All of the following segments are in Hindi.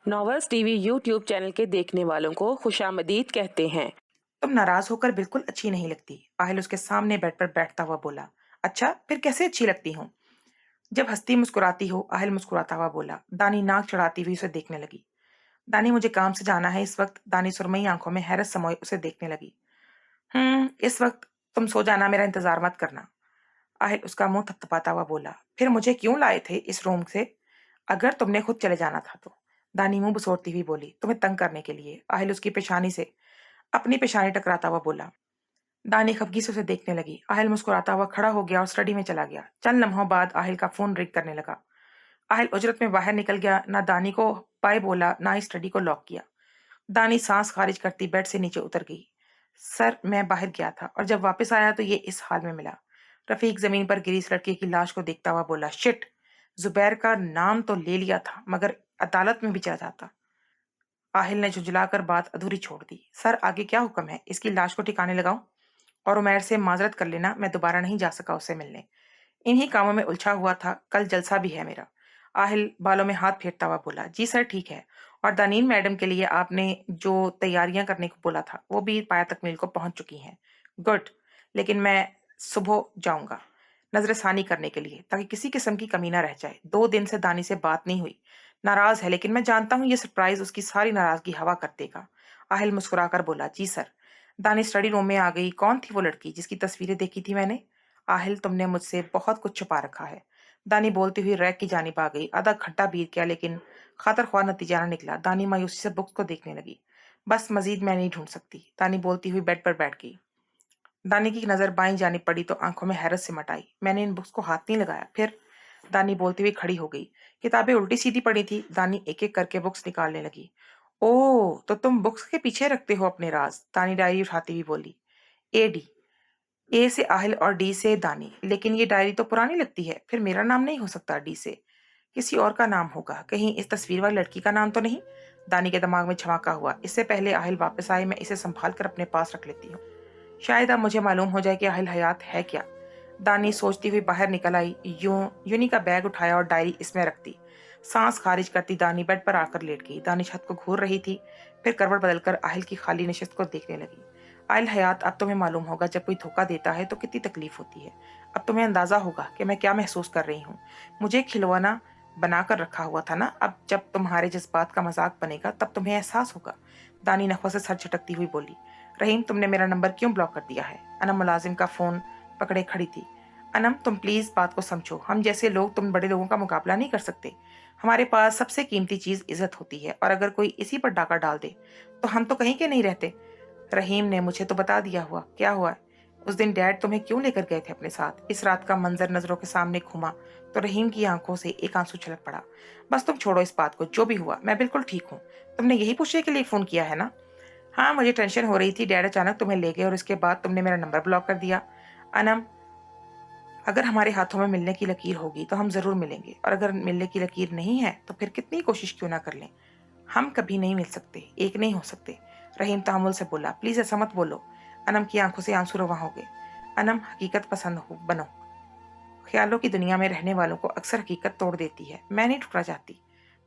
नॉवेल्स टीवी यूट्यूब चैनल के देखने वालों को खुशामदीद कहते हैं। तुम नाराज होकर बिल्कुल अच्छी नहीं लगती। आहिल उसके सामने बेड पर बैठता हुआ बोला। अच्छा, फिर कैसे अच्छी लगती हूँ? जब हंसती मुस्कुराती हो, आहिल मुस्कुराता हुआ बोला। दानी नाक चढ़ाती हुई उसे देखने लगी। दानी, मुझे काम से जाना है इस वक्त। दानी सुरमई आंखों में हैरत समोए उसे देखने लगी। इस वक्त तुम सो जाना, मेरा इंतजार मत करना। आहिल उसका मुंह थपथपाता हुआ बोला। फिर मुझे क्यों लाए थे इस रूम से, अगर तुमने खुद चले जाना था तो? दानी मुंह बसोड़ती हुई बोली। तुम्हें तंग करने के लिए। आहिल उसकी पेशानी से अपनी पेशानी टकराता हुआ बोला। दानी खफगी से उसे देखने लगी। आहिल मुस्कुराता हुआ खड़ा हो गया और स्टडी में चला गया। चंद लम्हों बाद आहिल का फोन रिंग करने लगा। आहिल उजरत में बाहर निकल गया। ना दानी को बाय बोला, ना ही स्टडी को लॉक किया। दानी सांस खारिज करती बेड से नीचे उतर गई। सर, मैं बाहर गया था और जब वापस आया तो ये इस हाल में मिला। रफीक जमीन पर गिरी इस लड़के की लाश को देखता हुआ बोला। शिट, जुबैर का नाम तो ले लिया था, मगर अदालत में भी चला जाता। आहिल ने झुंझलाकर बात अधूरी छोड़ दी। सर, आगे क्या हुक्म है? इसकी लाश को ठिकाने लगाऊं? और उमैर से माजरत कर लेना, मैं दोबारा नहीं जा सका उससे मिलने। इन्हीं कामों में उलझा हुआ था, कल जलसा भी है मेरा। आहिल बालों में हाथ फेरता हुआ बोला। जी सर, ठीक है। और दानीन मैडम के लिए आपने जो तैयारियां करने को बोला था वो भी पाया तकमील को पहुंच चुकी हैं। गुड। लेकिन मैं सुबह जाऊंगा नजरसानी करने के लिए, ताकि किसी किस्म की कमी ना रह जाए। 2 दिन से दानी से बात नहीं हुई। नाराज है, लेकिन मैं जानता हूँ ये सरप्राइज उसकी सारी नाराजगी हवा कर देगा। आहिल मुस्कुराकर बोला। जी सर। दानी स्टडी रूम में आ गई। कौन थी वो लड़की जिसकी तस्वीरें देखी थी मैंने? आहिल, तुमने मुझसे बहुत कुछ छुपा रखा है। दानी बोलती हुई रैक की जानिब आ गई। आधा घंटा बीत गया, लेकिन खातर ख्वाह नतीजा न निकला। दानी मायूसी से बुक्स को देखने लगी। बस, मजीद मैं नहीं ढूंढ सकती। दानी बोलती हुई बेड पर बैठ गई। दानी की नजर बाईं जानिब पड़ी तो आंखों में हैरत सिमट आई। मैंने इन बुक्स को हाथ नहीं लगाया। फिर? दानी बोलती हुई खड़ी हो गई। किताबें उल्टी सीधी पड़ी थी। दानी एक एक करके बुक्स निकालने लगी। ओह, तो तुम बुक्स के पीछे रखते हो अपने राज? दानी डायरी उठाती हुई बोली। एडी। ए से आहिल और डी से दानी। लेकिन ये डायरी तो पुरानी लगती है। फिर मेरा नाम नहीं हो सकता डी से? किसी और का नाम होगा। कहीं इस तस्वीर वाली लड़की का नाम तो नहीं? दानी के दिमाग में झमाका हुआ। इससे पहले आहिल वापस आए, मैं इसे संभाल कर अपने पास रख लेती हूँ। शायद अब मुझे मालूम हो जाए कि आहिल हयात है क्या। दानी सोचती हुई बाहर निकल आई। यूनी का बैग उठाया और डायरी इसमें रख दी। सांस खारिज करती दानी बेड पर आकर लेट गई। दानी छत को घूर रही थी, फिर करवट बदलकर आहिल की खाली नशिस्त को देखने लगी। आहिल हयात, अब तुम्हें मालूम होगा जब कोई धोखा देता है तो कितनी तकलीफ होती है। अब तुम्हें अंदाजा होगा कि मैं क्या महसूस कर रही हूँ। मुझे खिलौना बनाकर रखा हुआ था ना, अब जब तुम्हारे जज्बात का मजाक बनेगा तब तुम्हें एहसास होगा। दानी नखों से सर झटकती हुई बोली। रहीम, तुमने मेरा नंबर क्यों ब्लॉक कर दिया है? अनम मुलाजिम का फोन पकड़े खड़ी थी। अनम, तुम प्लीज बात को समझो। हम जैसे लोग तुम बड़े लोगों का मुकाबला नहीं कर सकते। हमारे पास सबसे कीमती चीज इज्जत होती है, और अगर कोई इसी पर डाका डाल दे तो हम तो कहीं के नहीं रहते। रहीम ने मुझे तो बता दिया हुआ क्या हुआ है। उस दिन डैड तुम्हें क्यों लेकर गए थे अपने साथ? इस रात का मंजर नजरों के सामने घूमा तो रहीम की आंखों से एक आंसू छलक पड़ा। बस तुम छोड़ो इस बात को, जो भी हुआ मैं बिल्कुल ठीक हूँ। तुमने यही पूछने के लिए फोन किया है ना? हाँ, मुझे टेंशन हो रही थी, डैड अचानक तुम्हें ले गए और इसके बाद तुमने मेरा नंबर ब्लॉक कर दिया। अनम, अगर हमारे हाथों में मिलने की लकीर होगी तो हम जरूर मिलेंगे, और अगर मिलने की लकीर नहीं है तो फिर कितनी कोशिश क्यों ना कर लें, हम कभी नहीं मिल सकते, एक नहीं हो सकते। रहीम तहमुल से बोला। प्लीज ऐसा मत बोलो। अनम की आंखों से आंसू रवा हो गए। अनम, हकीकत पसंद हो बनो। ख्यालों की दुनिया में रहने वालों को अक्सर हकीकत तोड़ देती है। मैं नहीं टूटना चाहती।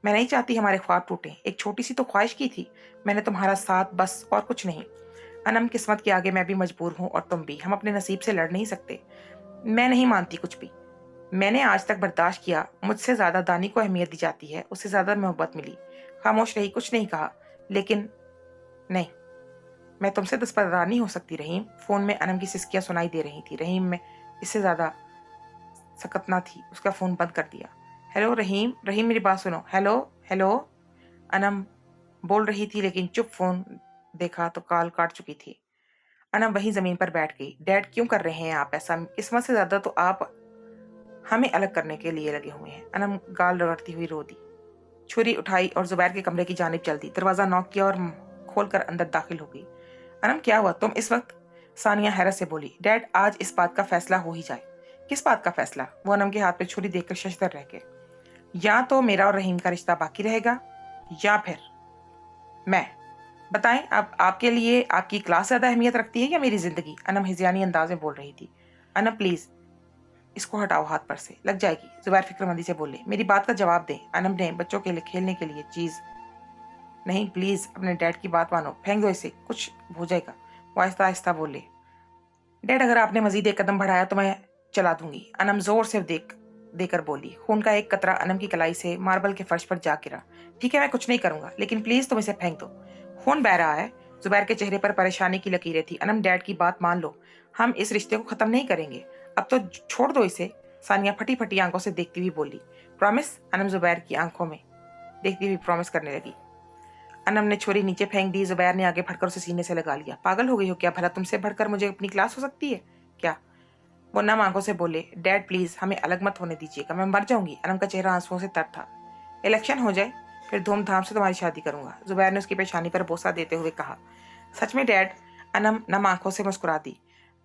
मैं नहीं चाहती हमारे ख्वाब टूटे। एक छोटी सी तो ख्वाहिश की थी मैंने, तुम्हारा साथ बस, और कुछ नहीं। अनम, किस्मत के आगे मैं भी मजबूर हूँ और तुम भी। हम अपने नसीब से लड़ नहीं सकते। मैं नहीं मानती कुछ भी। मैंने आज तक बर्दाश्त किया। मुझसे ज्यादा दानी को अहमियत दी जाती है, उससे ज्यादा मोहब्बत मिली। खामोश रही, कुछ नहीं कहा। लेकिन नहीं, मैं तुमसे दस्तबरदार नहीं हो सकती। रहीम। फोन में अनम की सिसकियां सुनाई दे रही थी। रहीम में इससे ज्यादा सकत ना थी। उसका फोन बंद कर दिया। हेलो रहीम, रहीम मेरी बात सुनो। Hello, hello. अनम बोल रही थी लेकिन चुप। फोन देखा तो कॉल काट चुकी थी। अनम वहीं जमीन पर बैठ गई। डैड, क्यों कर रहे हैं आप ऐसा? किस्मत से ज्यादा तो आप हमें अलग करने के लिए लगे हुए हैं। अनम गाल रगड़ती हुई रो दी। छुरी उठाई और जुबैर के कमरे की जानिब चल दी। दरवाजा नॉक किया और खोलकर अंदर दाखिल हो गई। अनम, क्या हुआ तुम इस वक्त? सानिया हैरत से बोली। डैड, आज इस बात का फैसला हो ही जाए। किस बात का फैसला? वो अनम के हाथ पे छुरी देखकर शशदर रह गए। या तो मेरा और रहीम का रिश्ता बाकी रहेगा, या फिर मैं। बताएं, अब आपके लिए आपकी क्लास ज्यादा अहमियत रखती है या मेरी जिंदगी? अनम हिजियानी अंदाज में बोल रही थी। अनम प्लीज, इसको हटाओ हाथ पर से, लग जाएगी। जुबैर फिक्रमंदी से बोले। मेरी बात का जवाब दें। अनम ने बच्चों के लिए खेलने के लिए चीज नहीं प्लीज अपने डैड की बात मानो, फेंक दो इसे, कुछ हो जाएगा। वो आहिस्ता आहिस्ता बोले। डैड अगर आपने मजीद एक कदम बढ़ाया तो मैं चला दूंगी। अनम जोर से देकर बोली। खून का एक कतरा अनम की कलाई से मार्बल के फर्श पर जा गिरा। ठीक है मैं कुछ नहीं करूंगा, लेकिन प्लीज तुम इसे फेंक दो। खून बह रहा है। जुबैर के चेहरे पर परेशानी की लकीरें थी। अनम डैड की बात मान लो, हम इस रिश्ते को खत्म नहीं करेंगे, अब तो छोड़ दो इसे। सानिया फटी फटी आंखों से देखती हुई बोली। प्रॉमिस? अनम जुबैर की आंखों में देखती हुई प्रॉमिस करने लगी। अनम ने छुरी नीचे फेंक दी। जुबैर ने आगे बढ़कर उसे सीने से लगा लिया। पागल हो गई हो क्या? भला तुमसे बढ़कर मुझे अपनी क्लास हो सकती है क्या? वो नम आंखों से बोले। डैड प्लीज हमें अलग मत होने दीजिएगा, मैं मर जाऊंगी। अनम का चेहरा आंसुओं से तर था। इलेक्शन हो जाए फिर धूमधाम से तुम्हारी शादी करूंगा, जुबैर ने उसकी पेशानी पर बोसा देते हुए कहा। सच में डैड? अनम नम आंखों से मुस्कुरा दी।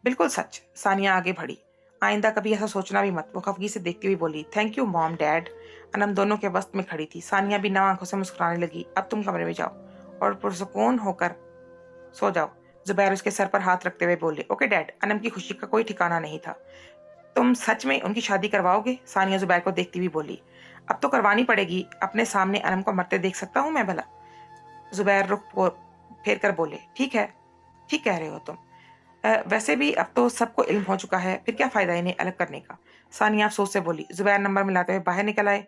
बिल्कुल सच। सानिया आगे बढ़ी। आइंदा कभी ऐसा सोचना भी मत, वो खफगी से देखती हुई बोली। Thank you mom dad. Anam दोनों के वस्त में खड़ी थी। सानिया भी नम आंखों से मुस्कुराने लगी। अब तुम कमरे में जाओ और पुरसुकून होकर सो जाओ, जुबैर उसके सर पर हाथ रखते हुए बोले। Okay dad. अनम की खुशी का कोई ठिकाना नहीं था। तुम सच में उनकी शादी करवाओगे? सानिया जुबैर को देखती हुई बोली। अब तो करवानी पड़ेगी, अपने सामने अनम को मरते देख सकता हूं मैं भला? जुबैर फेर कर बोले। ठीक है, ठीक कह रहे हो तुम। वैसे भी अब तो सबको इल्म हो चुका है, फिर क्या फायदा इन्हें अलग करने का? सानिया अफसोस से बोली। जुबैर नंबर मिलाते हुए बाहर निकल आए।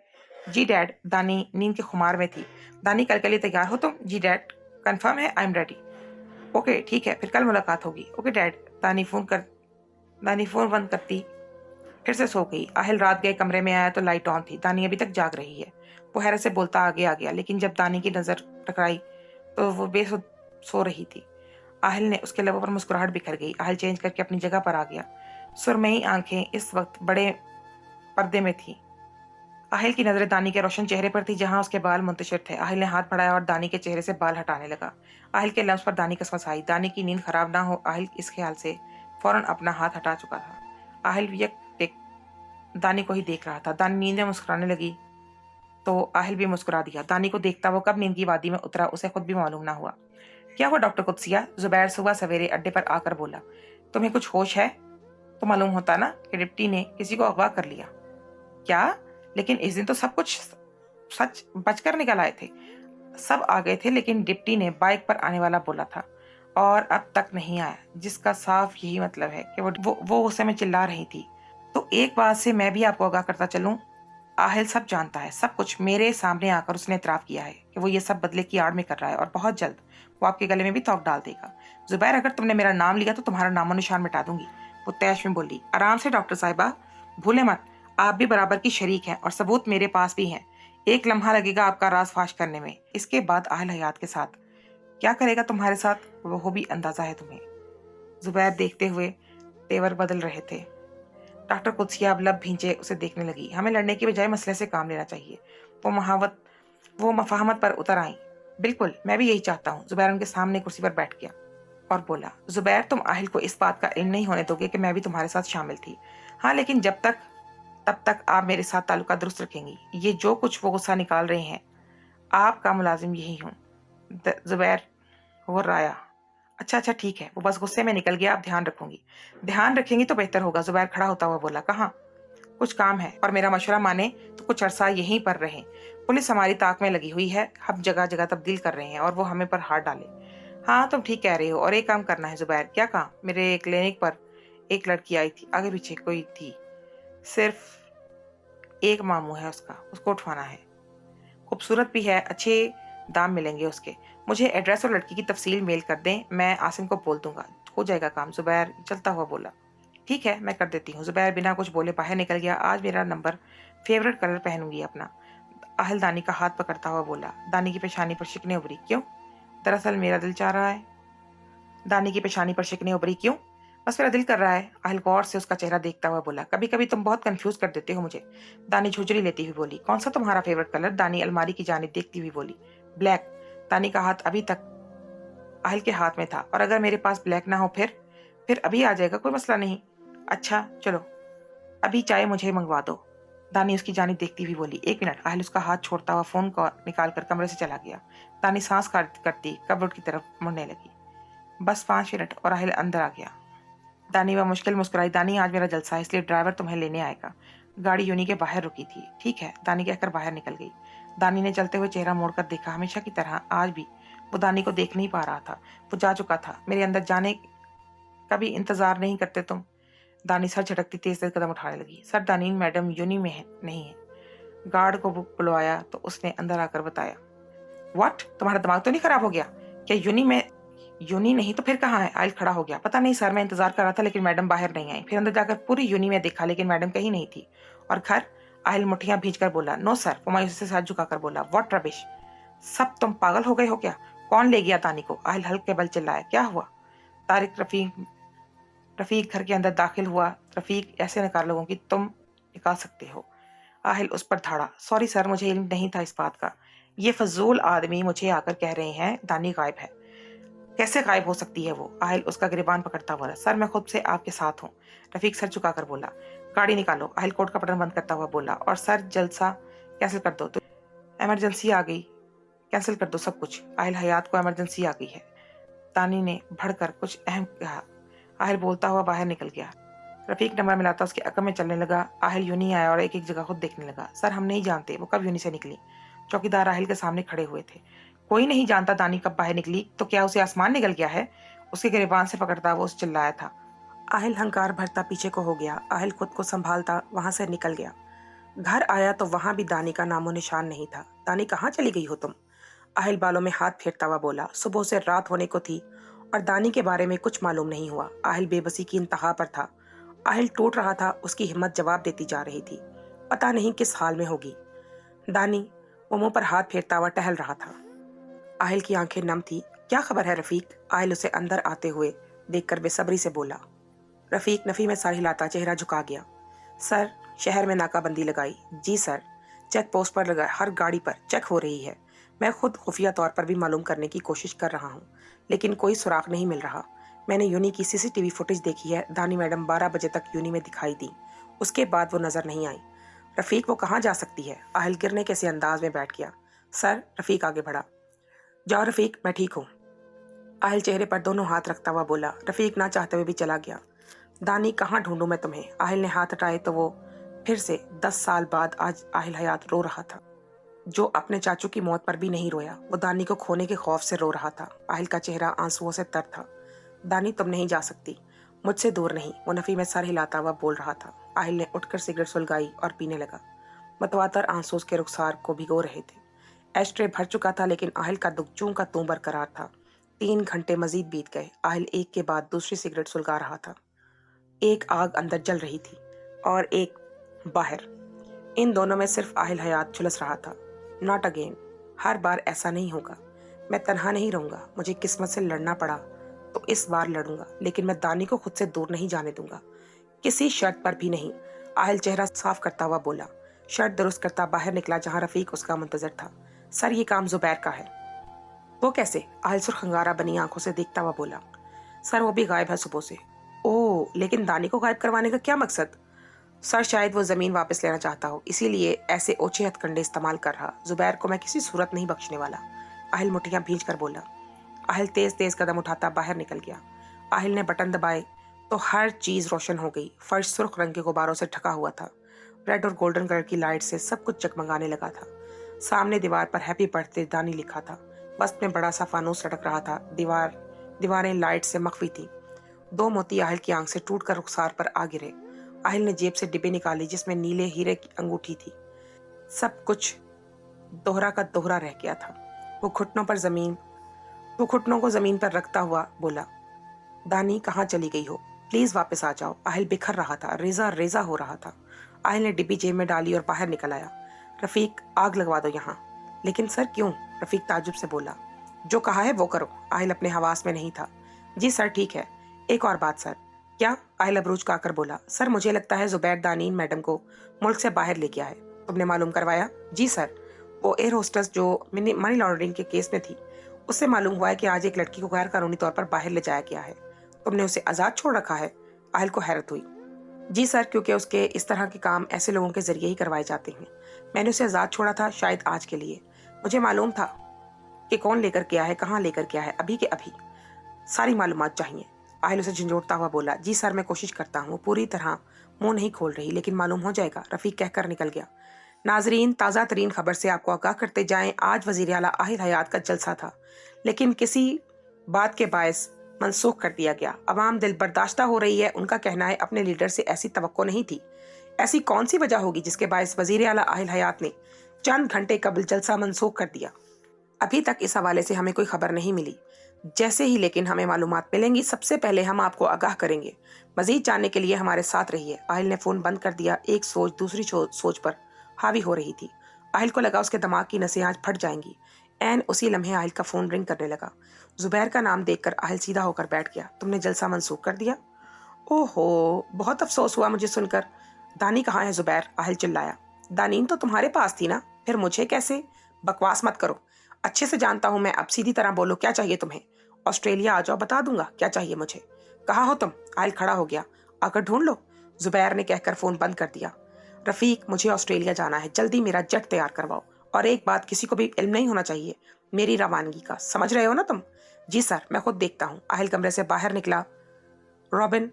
जी डैड। दानी नींद के खुमार में थी। दानी कल के लिए तैयार हो तुम? जी डैड। कंफर्म है? I am ready. ओके ठीक है, फिर कल मुलाकात होगी। Okay dad. दानी फोन बंद करती फिर से सो गई। आहिल रात गए कमरे में आया तो लाइट ऑन थी। दानी अभी तक जाग रही है। वो हैरत से बोलता आगे आ गया, लेकिन जब दानी की नजर टकराई तो वो बेसुध सो रही थी। आहिल ने उसके लबों पर मुस्कुराहट बिखर गई। आहिल चेंज करके अपनी जगह पर आ गया। सुरमई आंखें इस वक्त बड़े पर्दे में थी। आहिल की नजरें दानी के रोशन चेहरे पर थी, जहां उसके बाल मुंतशिर थे। आहिल ने हाथ बढ़ाया और दानी के चेहरे से बाल हटाने लगा। आहिल के लफ्ज पर दानी कसमसाई। दानी की नींद खराब ना हो, आहिल इस ख्याल से फौरन अपना हाथ हटा चुका था। आहिल दानी को ही देख रहा था। दानी नींद में मुस्कुराने लगी तो आहिल भी मुस्कुरा दिया। दानी को देखता वो कब नींद की वादी में उतरा उसे खुद भी मालूम ना हुआ। क्या हुआ डॉक्टर कुदसिया? जुबैर सुबह सवेरे अड्डे पर आकर बोला। तुम्हें कुछ होश है? तो मालूम होता ना कि डिप्टी ने किसी को अगवा कर लिया। क्या? लेकिन इस दिन तो सब कुछ सच बचकर निकल आए थे। सब आ गए थे, लेकिन डिप्टी ने बाइक पर आने वाला बोला था और अब तक नहीं आया, जिसका साफ यही मतलब है कि वो उस समय चिल्ला रही थी। तो एक बात से मैं भी आपको आगाह करता चलूं, आहिल सब जानता है, सब कुछ मेरे सामने आकर उसने इतराफ किया है कि वो ये सब बदले की आड़ में कर रहा है और बहुत जल्द वो आपके गले में भी तोप डाल देगा। जुबैर अगर तुमने मेरा नाम लिया तो तुम्हारा नामो निशान मिटा दूंगी। वो तैश में बोली। आराम से डॉक्टर साहिबा, भूले मत आप भी बराबर की शरीक हैं और सबूत मेरे पास भी हैं। एक लम्हा लगेगा आपका राज फाश करने में। इसके बाद आहिल हयात के साथ क्या करेगा तुम्हारे साथ, वो भी अंदाजा है तुम्हें। जुबैर देखते हुए तेवर बदल रहे थे। डॉक्टर कुदसिया अब लब भींचे उसे देखने लगी। हमें लड़ने की बजाय मसले से काम लेना चाहिए। वो मफाहमत पर उतर आई। बिल्कुल मैं भी यही चाहता हूँ। जुबैर उनके सामने कुर्सी पर बैठ गया और बोला। जुबैर तुम आहिल को इस बात का इल्म नहीं होने दोगे कि मैं भी तुम्हारे साथ शामिल थी? हाँ, लेकिन तब तक आप मेरे साथ ताल्लुका दुरुस्त रखेंगी। ये जो कुछ वो गुस्सा निकाल रहे हैं, आपका मुलाजिम यही हूँ। जुबैर वो राया। अच्छा अच्छा ठीक है। वो बस गुस्से में निकल गया। अब ध्यान रखूंगी। ध्यान रखेंगी तो बेहतर होगा। जुबैर खड़ा होता हुआ बोला। कहाँ? कुछ काम है और मेरा मशवरा माने तो कुछ अरसा यहीं पर रहें। पुलिस हमारी ताक में लगी हुई है, हम जगह जगह तब्दील कर रहे हैं और वो हमें पर हाथ डाले। हाँ तुम ठीक कह रहे हो। और एक काम करना है जुबैर। क्या काम? मेरे क्लिनिक पर एक लड़की आई थी, आगे पीछे कोई थी, सिर्फ एक मामू है उसका, उसको उठवाना है। खूबसूरत भी है, अच्छे दाम मिलेंगे उसके। मुझे एड्रेस और लड़की की तफसील मेल कर दें, मैं आसिम को बोल दूंगा, हो जाएगा काम। जुबैर चलता हुआ बोला। ठीक है मैं कर देती हूँ। जुबैर बिना कुछ बोले बाहर निकल गया। आज मेरा नंबर फेवरेट कलर पहनूंगी अपना। आहिल दानी का हाथ पकड़ता हुआ बोला। दानी की पेशानी पर शिकने उभरी। क्यों? दरअसल मेरा दिल चाह रहा है। दानी की पेशानी पर शिकने उभरी। क्यों? बस मेरा दिल कर रहा है। आहिल गौर से उसका चेहरा देखता हुआ बोला। कभी कभी तुम बहुत कंफ्यूज कर देते हो मुझे। दानी झुंझरी लेती हुई बोली। कौन सा तुम्हारा फेवरेट कलर? दानी अलमारी की जानिब देखती हुई बोली। ब्लैक। दानी का हाथ अभी तक आहिल के हाथ में था। और अगर मेरे पास ब्लैक ना हो फिर अभी आ जाएगा, कोई मसला नहीं। अच्छा चलो अभी चाय मुझे मंगवा दो। दानी उसकी जानिब देखती हुई बोली। एक मिनट। आहिल उसका हाथ छोड़ता हुआ फोन को निकाल कर कमरे से चला गया। दानी सांस करती कबर्ड की तरफ मुड़ने लगी। बस 5 मिनट और आहिल अंदर आ गया। दानी वह मुश्किल मुस्कुराई। दानी आज मेरा जलसा है, इसलिए ड्राइवर तुम्हें लेने आएगा। गाड़ी यूनी के बाहर रुकी थी। ठीक है, दानी कहकर बाहर निकल गई। दानी ने चलते हुए चेहरा मोड़कर देखा। हमेशा की तरह आज भी वो दानी को देख नहीं पा रहा था। वो जा चुका था। मेरे अंदर जाने का भी इंतजार नहीं करते तुम? दानी सर झटकती तेज तेज कदम उठाने लगी। सर, दानी मैडम यूनी में नहीं है। गार्ड को बुलवाया तो उसने अंदर आकर बताया। व्हाट? तुम्हारा दिमाग तो नहीं खराब हो गया? क्या यूनी में? यूनी नहीं तो फिर कहाँ है? आयल खड़ा हो गया। पता नहीं सर, मैं इंतजार कर रहा था लेकिन मैडम बाहर नहीं आई। फिर अंदर जाकर पूरी यूनी में देखा लेकिन मैडम कहीं नहीं थी। और घर? आयल मुठ्ठियां भींचकर बोला। No sir. वो मायूसी से हाथ झुकाकर बोला। What rubbish! सब तुम पागल हो गए हो क्या? कौन ले गया दानी को? आयल हल्के बल चिल्लाया। क्या हुआ? तारिक रफीक घर के अंदर दाखिल हुआ। रफीक ऐसे नकार लोगों की तुम निकाल सकते हो? आहिल उस पर धाड़ा। सॉरी सर, मुझे इल्म नहीं था इस बात का। ये फजूल आदमी मुझे आकर कह रहे हैं दानी गायब है। कैसे गायब हो सकती है वो? आहिल उसका गिरबान पकड़ता बोला। सर, मैं खुद से आपके साथ हूँ। रफीक सर झुकाकर बोला। गाड़ी निकालो। आहिल कोट का बटन बंद करता हुआ बोला। और सर, जलसा कैंसिल कर दो। तो इमरजेंसी आ गई, कैंसिल कर दो सब कुछ। आहिल, हयात को इमरजेंसी आ गई है। दानी ने भड़कर कुछ अहम कहा। आहिल बोलता हुआ बाहर निकल गया। रफीक नंबर मिलाता उसके अकम में चलने लगा। आहिल यूनी आया और एक एक जगह खुद देखने लगा। सर, हम नहीं जानते वो कब यूनी से निकली। चौकीदार आहिल के सामने खड़े हुए थे। कोई नहीं जानता दानी कब बाहर निकली, तो क्या उसे आसमान निकल गया है? उसके गिरबान से पकड़ता वो उसे चिल्लाया था। आहिल हंकार भरता पीछे को हो गया। आहिल खुद को संभालता वहां से निकल गया। घर आया तो वहां भी दानी का नामो निशान नहीं था। दानी, कहाँ चली गई हो तुम? आहिल बालों में हाथ फेरता हुआ बोला। सुबह से रात होने को थी और दानी के बारे में कुछ मालूम नहीं हुआ। आहिल बेबसी की इंतहा पर था। आहिल टूट रहा था। उसकी हिम्मत जवाब देती जा रही थी। पता नहीं किस हाल में होगी दानी। वो मुंह पर हाथ फेरता हुआ टहल रहा था। आहिल की आंखें नम थी। क्या खबर है रफीक? आहिल उसे अंदर आते हुए देखकर बेसब्री से बोला। रफीक नफी में सर हिलाता चेहरा झुका गया। सर, शहर में नाकाबंदी लगाई। जी सर, चेक पोस्ट पर लगा, हर गाड़ी पर चेक हो रही है। मैं खुद खुफिया तौर पर भी मालूम करने की कोशिश कर रहा हूँ लेकिन कोई सुराग नहीं मिल रहा। मैंने यूनी की सीसीटीवी फुटेज देखी है। दानी मैडम 12 बजे तक यूनी में दिखाई दी। उसके बाद वो नजर नहीं आई। रफीक, वो कहाँ जा सकती है? आहिल गिरने के से अंदाज में बैठ गया। सर, रफीक आगे बढ़ा। जाओ रफीक, मैं ठीक हूँ। आहिल चेहरे पर दोनों हाथ रखता हुआ बोला। रफीक ना चाहते हुए भी चला गया। दानी, कहाँ ढूंढूं मैं तुम्हें? आहिल ने हाथ हटाए तो वो फिर से 10 साल बाद आज आहिल हयात रो रहा था। जो अपने चाचू की मौत पर भी नहीं रोया, वो दानी को खोने के खौफ से रो रहा था। आहिल का चेहरा आंसुओं से तर था। दानी, तुम नहीं जा सकती, मुझसे दूर नहीं। वो नफी में सर हिलाता हुआ बोल रहा था। आहिल ने उठकर सिगरेट सुलगाई और पीने लगा। मतवातर आंसू उसके रुखसार को भिगो रहे थे। एस्ट्रे भर चुका था लेकिन आहिल का दुखचूं का तू बरकरार था। 3 घंटे मजीद बीत गए। आहिल एक के बाद दूसरी सिगरेट सुलगा रहा था। एक आग अंदर जल रही थी और एक बाहर। इन दोनों में सिर्फ आहिल हयात झुलस रहा था। Not again. हर बार ऐसा नहीं होगा। मैं तन्हा नहीं रहूंगा। मुझे किस्मत से लड़ना पड़ा तो इस बार लड़ूंगा लेकिन मैं दानी को खुद से दूर नहीं जाने दूंगा, किसी शर्त पर भी नहीं। आहिल चेहरा साफ करता हुआ बोला। शर्ट दुरुस्त करता बाहर निकला जहां रफीक उसका मुंतजर था। सर, ये काम जुबैर का है। वो कैसे? आहिल सुरखंगारा बनी आंखों से देखता हुआ बोला। सर, वो भी गायब है सुबह से। ओह, लेकिन दानी को गायब करवाने का क्या मकसद? सर, शायद वो जमीन वापस लेना चाहता हो, इसीलिए ऐसे ओछे हथकंडे इस्तेमाल कर रहा। जुबैर को मैं किसी सूरत नहीं बख्शने वाला। आहिल मुठ्ठियां भींच कर बोला। आहिल तेज तेज कदम उठाता बाहर निकल गया। आहिल ने बटन दबाए तो हर चीज रोशन हो गई। फर्श सुर्ख रंग के गुब्बारों से ढका हुआ था। रेड और गोल्डन कलर की लाइट से सब कुछ जगमगाने लगा था। सामने दीवार पर हैप्पी बर्थडे दानी लिखा था। वस्त में बड़ा सा फानूस लटक रहा था। दीवारें लाइट से मखफी थी। 2 मोती आहिल की आंख से टूटकर रुखसार पर आ गिरे। आहिल ने जेब से डिब्बे निकाली जिसमें नीले हीरे की अंगूठी थी। सब कुछ दोहरा का दोहरा रह गया था। वो घुटनों को जमीन पर रखता हुआ बोला। दानी, कहाँ चली गई हो? प्लीज वापस आ जाओ। आहिल बिखर रहा था, रेजा रेजा हो रहा था। आहिल ने डिब्बी जेब में डाली और बाहर निकल आया। रफीक, आग लगवा दो यहाँ। लेकिन सर, क्यों? रफीक ताजुब से बोला। जो कहा है वो करो। आहिल अपने हवास में नहीं था। जी सर, ठीक है। एक और बात सर। क्या? आहिल अबरूज का आकर बोला। सर, मुझे लगता है जुबैर दानीन मैडम को मुल्क से बाहर ले गया है। तुमने मालूम करवाया? जी सर। वो एयर होस्टेस जो मनी लॉन्ड्रिंग के केस में थी, उससे मालूम हुआ है कि आज एक लड़की को गैर कानूनी तौर पर बाहर ले जाया गया है। तुमने उसे आजाद छोड़ रखा है? आहिल को हैरत हुई। जी सर, क्योंकि उसके इस तरह के काम ऐसे लोगों के जरिए ही करवाए जाते हैं। मैंने उसे आजाद छोड़ा था, शायद आज के लिए। मुझे मालूम था कि कौन लेकर गया है, कहाँ लेकर गया है, अभी के अभी सारी मालूमात चाहिए। आहिल उसे झंझोड़ता हुआ बोला। जी सर, मैं कोशिश करता हूँ। पूरी तरह मुंह नहीं खोल रही लेकिन मालूम हो जाएगा। रफीक कहकर निकल गया। नाजरीन, ताज़ा तरीन खबर से आपको आगाह करते जाएं, आज वज़ीर आला आहिल हयात का जलसा था, लेकिन किसी बात के बायस मनसूख कर दिया गया। अवाम दिल बर्दाश्ता हो रही है। उनका कहना है अपने लीडर से ऐसी तवक्को नहीं थी। ऐसी कौन सी वजह होगी जिसके बायस वज़ीर आला आहिल हयात ने चंद घंटे कबल जलसा मनसूख कर दिया? अभी तक इस हवाले से हमें कोई खबर नहीं मिली। जैसे ही लेकिन हमें मालूमात मिलेंगी, सबसे पहले हम आपको आगाह करेंगे। मजीद जानने के लिए हमारे साथ रहिए। आहिल ने फ़ोन बंद कर दिया। एक सोच दूसरी सोच पर हावी हो रही थी। आहिल को लगा उसके दिमाग की नसें आज फट जाएंगी। एन उसी लम्हे आहिल का फ़ोन रिंग करने लगा। जुबैर का नाम देखकर आहिल सीधा होकर बैठ गया। तुमने जलसा मनसूख कर दिया? ओहो, बहुत अफसोस हुआ मुझे सुनकर। दानी कहाँ है जुबैर? आहिल चिल्लाया। दानीन तो तुम्हारे पास थी ना, फिर मुझे कैसे? बकवास मत करो, अच्छे से जानता हूं मैं। अब सीधी तरह बोलो, क्या चाहिए तुम्हें? ऑस्ट्रेलिया आ जाओ, बता दूंगा क्या चाहिए मुझे। कहाँ हो तुम? आहिल खड़ा हो गया। आकर ढूंढ लो, जुबैर ने कहकर फोन बंद कर दिया। रफीक, मुझे ऑस्ट्रेलिया जाना है, जल्दी मेरा जेट तैयार करवाओ। और एक बात, किसी को भी इल्म नहीं होना चाहिए मेरी रवानगी का, समझ रहे हो ना तुम? जी सर, मैं खुद देखता हूँ। आहिल कमरे से बाहर निकला। रॉबिन,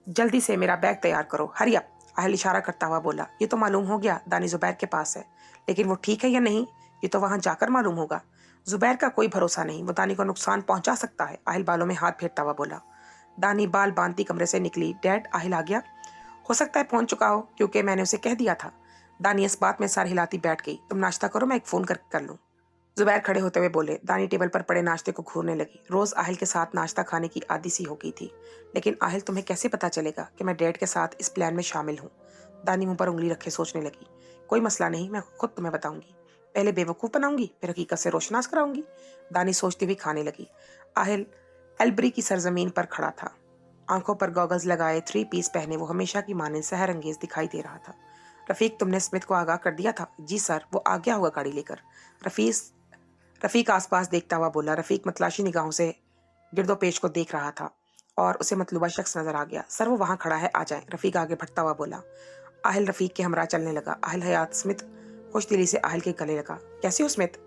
जल्दी से मेरा बैग तैयार करो, हरी अप। आहिल इशारा करता हुआ बोला। ये तो मालूम हो गया दानी जुबैर के पास है, लेकिन वो ठीक है या नहीं ये तो वहां जाकर मालूम होगा। जुबैर का कोई भरोसा नहीं, वो दानी को नुकसान पहुंचा सकता है। आहिल बालों में हाथ फेरता हुआ बोला। दानी बाल बांधती कमरे से निकली। डैड, आहिल आ गया? हो सकता है पहुंच चुका हो, क्योंकि मैंने उसे कह दिया था। दानी इस बात में सर हिलाती बैठ गई। तुम नाश्ता करो, मैं एक फोन कर लूँ। जुबैर खड़े होते हुए बोले। दानी टेबल पर पड़े नाश्ते को घूरने लगी। रोज आहिल के साथ नाश्ता खाने की आदी सी हो गई थी। लेकिन आहिल, तुम्हें कैसे पता चलेगा कि मैं डैड के साथ इस प्लान में शामिल हूँ? दानी मुंह पर उंगली रखे सोचने लगी। कोई मसला नहीं, मैं खुद तुम्हें बताऊंगी। पहले बेवकूफ़ बनाऊंगी, फिर हकीकत से रोशनास कराऊंगी। दानी सोचती हुई खाने लगी। आहिल एल्बरी की सरजमीन पर खड़ा था। आंखों पर गॉगल्स लगाए, 3 पीस पहने वो हमेशा की माने सहर अंगेज दिखाई दे रहा था। रफीक, तुमने स्मिथ को आगाह कर दिया था? जी सर, वो आ गया होगा गाड़ी लेकर। रफीक आसपास देखता हुआ बोला। रफीक मतलाशी निगाहों से गिरदोपेश को देख रहा था और उसे मतलूबा शख्स नजर आ गया। सर, वो वहां खड़ा है, आ जाए। रफीक आगे बढ़ता हुआ बोला। आहिल रफीक के हमरा चलने लगा। आहिल हयात स्मिथ खुश दिली से आहिल के गले लगा। कैसे हो स्मिथ?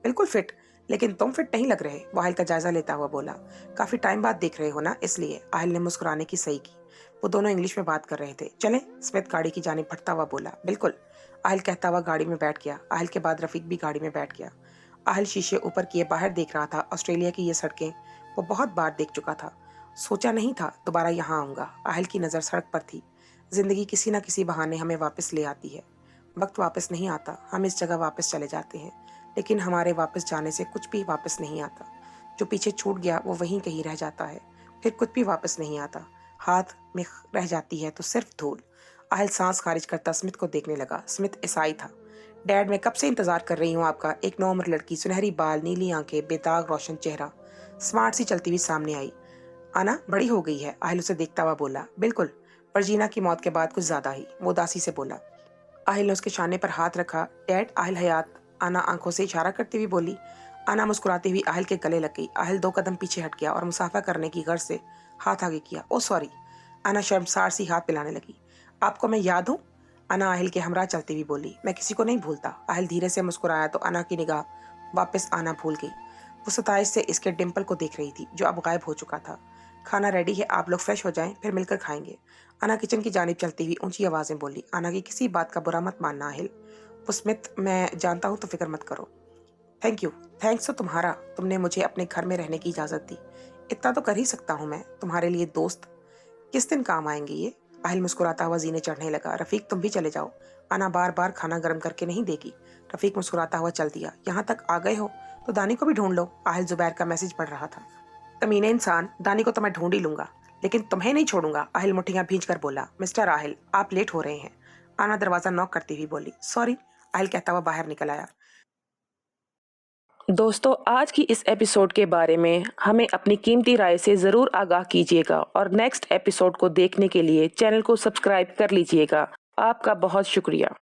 बिल्कुल फिट, लेकिन तुम फिट नहीं लग रहे, वो आहिल का जायजा लेता हुआ बोला। काफी टाइम बाद देख रहे हो ना, इसलिए। आहिल ने मुस्कुराने की सही की। वो दोनों इंग्लिश में बात कर रहे थे। चलें? स्मिथ गाड़ी की जानिब बढ़ता हुआ बोला। बिल्कुल, आहिल कहता हुआ गाड़ी में बैठ गया। आहिल के बाद रफीक भी गाड़ी में बैठ गया। आहिल शीशे ऊपर किए बाहर देख रहा था। ऑस्ट्रेलिया की ये सड़कें वो बहुत बार देख चुका था। सोचा नहीं था दोबारा यहाँ आऊँगा। आहिल की नज़र सड़क पर थी। जिंदगी किसी न किसी बहाने हमें वापस ले आती है। वक्त वापस नहीं आता, हम इस जगह वापस चले जाते हैं, लेकिन हमारे वापस जाने से कुछ भी वापस नहीं आता। जो पीछे छूट गया वो वहीं कहीं रह जाता है, फिर कुछ भी वापस नहीं आता। हाथ में रह जाती है तो सिर्फ धूल। आहिल सांस खारिज करता स्मिथ को देखने लगा। स्मिथ ईसाई था। डैड, मैं कब से इंतजार कर रही हूँ आपका। एक नौ उम्र लड़की, सुनहरी बाल, नीली आंखें, बेदाग रोशन चेहरा, स्मार्ट सी चलती हुई सामने आई। आना बड़ी हो गई है, आहिल उसे देखता हुआ बोला। बिल्कुल, पर जीना की मौत के बाद कुछ ज्यादा ही, वो उदासी से बोला। आहिल ने उसके शाने पर हाथ रखा। डैड, आहिल हयात। आना आंखों से इशारा करती हुई बोली। आना मुस्कुराती हुई आहिल के गले लग गई। आहिल 2 कदम पीछे हट गया और मुसाफा करने की गर्ज से हाथ आगे किया। ओ सॉरी। आना शर्मसार सी हाथ पिलाने लगी। आपको मैं याद हूँ? अना आहिल के हमरा चलती हुई बोली। मैं किसी को नहीं भूलता। आहिल धीरे से मुस्कुराया तो अना की निगाह वापस आना भूल गई। वो सताइश से इसके डिम्पल को देख रही थी जो अब गायब हो चुका था। खाना रेडी है, आप लोग फ्रेश हो जाएं, फिर मिलकर खाएंगे। अना किचन की जानिब चलती हुई ऊंची आवाज में बोली। अना की किसी बात का बुरा मत मानना आहिल। वो स्मिथ, मैं जानता हूँ तो फिक्र मत करो। Thank you. थैंक्स तो तुम्हारा, तुमने मुझे अपने घर में रहने की इजाजत दी। इतना तो कर ही सकता हूँ मैं तुम्हारे लिए। दोस्त किस दिन काम आएंगे ये? आहिल मुस्कुराता हुआ जीने चढ़ने लगा। रफीक, तुम भी चले जाओ, आना बार बार खाना गर्म करके नहीं देगी। रफीक मुस्कुराता हुआ चल दिया। यहाँ तक आ गए हो तो दानी को भी ढूंढ लो। आहिल जुबैर का मैसेज पढ़ रहा था। कमीने इंसान, दानी को तो मैं ढूंढ ही लूंगा, लेकिन तुम्हें नहीं छोड़ूंगा। आहिल मुठ्ठियां भींच कर बोला। मिस्टर आहिल, आप लेट हो रहे हैं। आना दरवाजा नॉक करती हुई बोली। सॉरी, आहिल कहता हुआ बाहर निकल आया। दोस्तों, आज की इस एपिसोड के बारे में हमें अपनी कीमती राय से ज़रूर आगाह कीजिएगा और नेक्स्ट एपिसोड को देखने के लिए चैनल को सब्सक्राइब कर लीजिएगा। आपका बहुत शुक्रिया।